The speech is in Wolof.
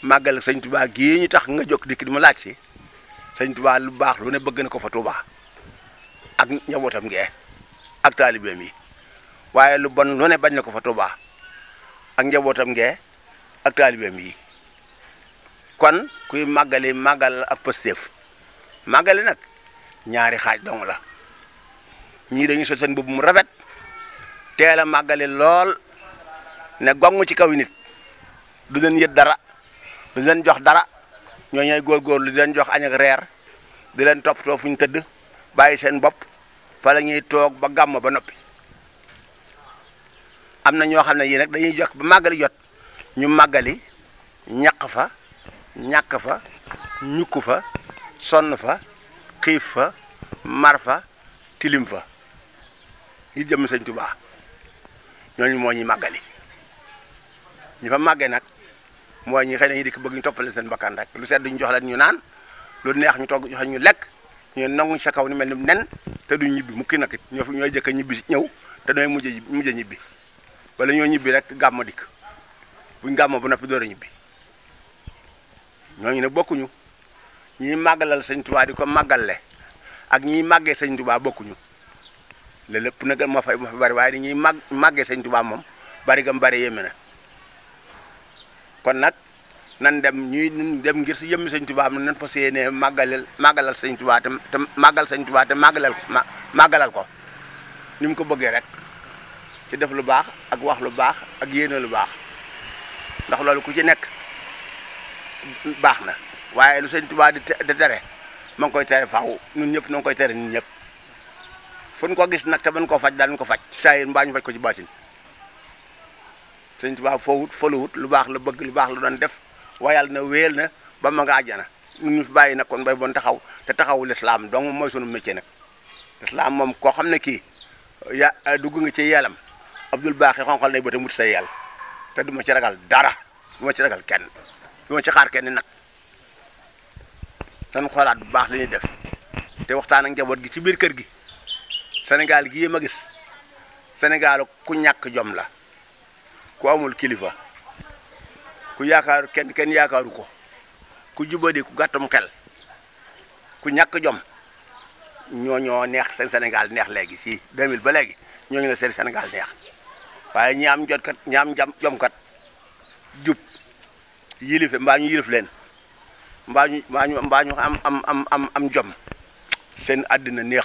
màggal sëñ Touba gii ñu tax nga jóg dikk di ma laaj si sëñ Touba lu baax lu ne bëgg na ko fa Touba ak njabootam ngee ak taalibeem yi waaye lu bon lu ne bañ na ko fa Touba ak njabootam ngee ak taalibeem yi kon kuy màggali màggal ak Pastef màggali nag ñaari xaaj dong la ñii dañuy sol seen mbubb mu rafet teel a màggali lool ne gong ci kaw nit du leen yët dara du leen jox dara ñoo ñooy góorgóorlu di leen jox añ ak reer di leen toppatoo fu ñu tëdd bàyyi seen bopp fa la ñuy toog ba gàmm ba noppi am na ñoo xam ne yii nag dañuy jox ba màggali jot ñu màggali ñaq fa ñàkk fa ñukk fa sonn fa xiif fa mar fa tilim fa ngir jëm sëñ Tuubaa ñooñu moo ñuy màggali ñu fa màggee nag mooy ñi xëy na ñu dikk bëgg ñu toppale seen bakkan rek lu sedd ñu jox leen ñu naan lu neex ñu togg jox ñu lekk ñu nangu sa kaw ni mel ni nen te du ñibbi mukki nag it ñooy jëkk a ñibbi ñëw te ñooy mujj a ñibbi wala ñoo ñibbi rek gàmmo dikk buñ gàmmo ba noppi door a ñibbi ñooñu ne bokkuñu ñiy màggalal sëñ Tuubaa di ko màggale ak ñiy màggee sëñ Tuubaa bokkuñu le lépp nag ma fa bari waaye ñuy màggee sëñ Tuubaa moom bari gam bari yéeme na kon nag nan dem ngir si yëmmi sëñ Tuubaa am na nan fa séenee màggalal sëñ Tuubaa te màggal sëñ Tuubaa te màggalal ko ni mu ko bëggee rek ci def lu baax ak wax lu baax ak yéene lu baax ndax loolu ku ci nekk baax na waaye lu sëñ Tuubaa di tere ma ngi koy tere faaw ñun ñëpp na ngi koy tere ñun ñëpp fu ñu ko gis nag te mën koo faj daan ko faj saa yi mbaa ñu faj ko ci baatin sëñ Tuubaa foluwut lu baax la bëgg lu baax la doon def wayal na wéel na ba ma nga àjjana ñun ñu fi bàyyi nag kon bay bon taxaw te taxawu lislaam donc mooy sunu métier nag lislaam moom koo xam ne kii dugg nga ci yeelam Abdul Baaxi xonqal nay bëta mut sa yel te du ma ci ragal dara du ma ci ragal kenn du ma ci xaar kenn nag nan xoolaat bu baax li ñuy def te waxtaan ak njaboot gi ci biir kër gi Sénégal gii ma gis Sénégal ku ñàkk jom la ku amul kilifa ku yaakaaru kenn yaakaaru ko ku jubadi ku gàttum xel ku ñàkk jom ñoo neex seen Sénégal neex léegi si 2000 ba léegi ñooñu la seen Sénégal neex waaye ñi am jot kat ñi am jom kat jub yilife mbaa ñu yilif leen mbaa ñu am jom seen àddina neex